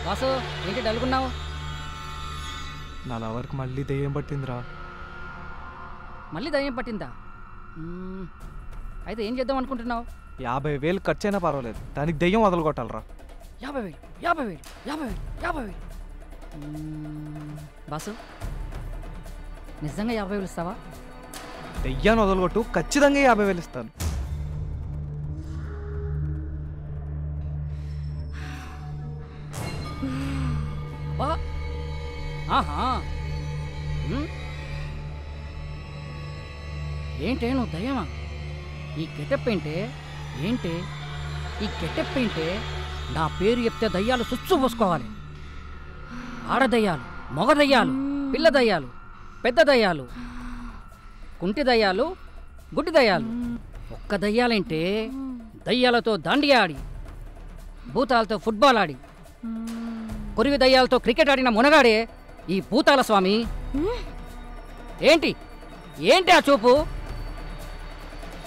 వాసు ఏంటి డల్గున్నావు? నా లవర్కి మళ్ళీ దెయ్యం పట్టిందిరా. మళ్ళీ దయ్యం పట్టిందా? అయితే ఏం చేద్దాం అనుకుంటున్నావు? 50,000 ఖర్చైనా పర్వాలేదు, దానికి దెయ్యం వదలగొట్టాలరా. 50,000 బాసు, నిజంగా 50,000 ఇస్తావా? దెయ్యాన్ని వదలగొట్టు, ఖచ్చితంగా 50,000 ఇస్తాను. ఏంటే నువ్వు దయ్యమా? ఈ గెటప్ ఏంటే? ఏంటి ఈ గెటప్ ఏంటే? నా పేరు చెప్తే దయ్యాలు సుచ్చు పోసుకోవాలి. ఆడదయ్యాలు, మగ దయ్యాలు, పిల్ల దయ్యాలు, పెద్ద దయ్యాలు, కుంటి దయ్యాలు, గుడ్డి దయ్యాలు. ఒక్క దయ్యాలంటే దయ్యాలతో దాండియా ఆడి, భూతాలతో ఫుట్బాల్ ఆడి, కొరివి దయ్యాలతో క్రికెట్ ఆడిన మునగాడే ఈ భూతాల స్వామి. ఏంటి ఏంటి ఆ చూపు?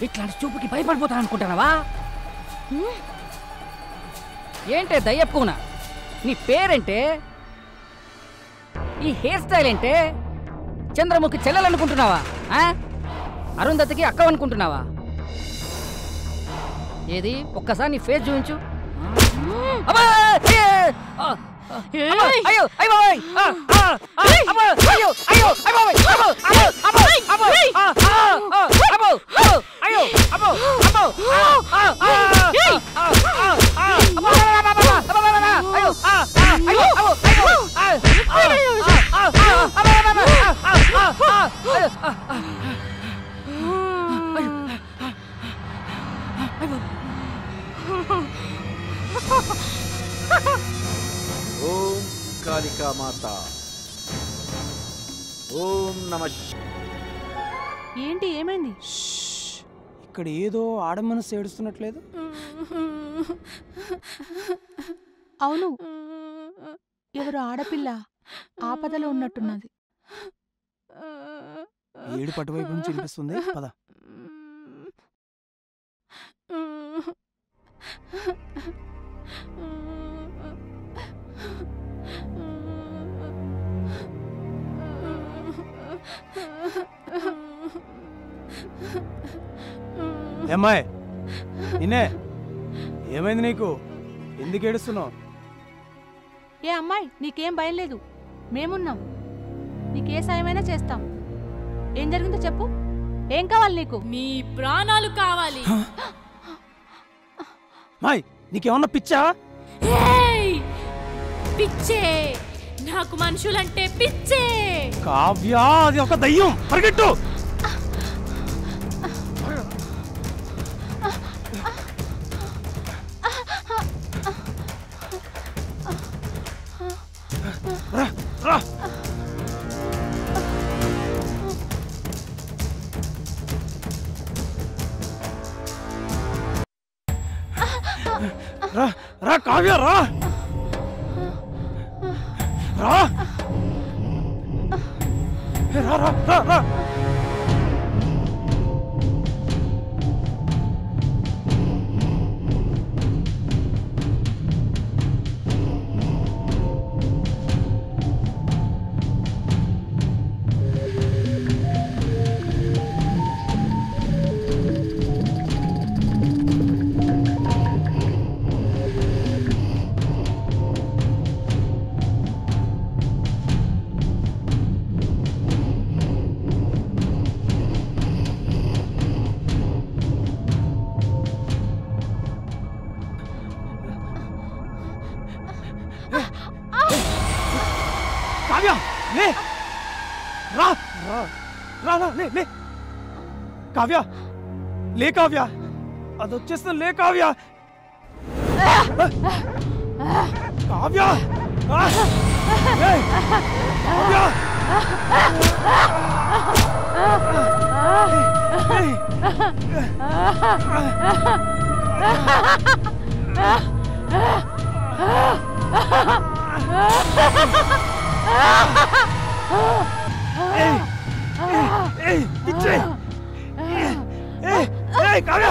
ఇట్లాంటి చూపుకి భయపడిపోతా అనుకుంటున్నావా? ఏంటే దయ్యప్పున? నీ పేరేంటే? ఈ హెయిర్ స్టైల్ ఏంటే? చంద్రముఖి చెల్లెలనుకుంటున్నావా? అరుంధతికి అక్క అనుకుంటున్నావా? ఏది ఒక్కసారి నీ ఫేస్ చూపించు. అయ్యో అయ్యో ఓం కాళికా మాత, ఓం నమః. ఏంటి ఏమైంది? ఇక్కడ ఏదో ఆడ మనసు ఏడుస్తున్నట్లేదు. అవును, ఎవరు ఆడపిల్ల ఆపదలో ఉన్నట్టున్నది. ఏడు పటువైపు నుంచి వినిపిస్తుంది. పద. ఏమ్మాయ్, నిన్నే ఏమైంది నీకు? ఎందుకు ఏడుస్తున్నావు? ఏ అమ్మాయి, నీకేం భయం లేదు, మేమున్నాం. నీకే సాయమైనా చేస్తాం. ఏం జరిగిందో చెప్పు. ఏం కావాలి నీకు? నీ ప్రాణాలు కావాలి. మాయ్, నీకేమన్నా పిచ్చా? పిచ్చే, నాకు మనుషులంటే పిచ్చే. కావ్య, అది ఒక దయ్యం, పరిగెట్టు. రా రా. రా రా కావ్య, రా రా రా రా రా. కావ్య, లే, రా రా రా రా, లే లే. కావ్య, లే కావ్య, అది వచ్చేస్తా. లే కావ్య, కావ్య, కావ్య. పిచ్చే కావ్య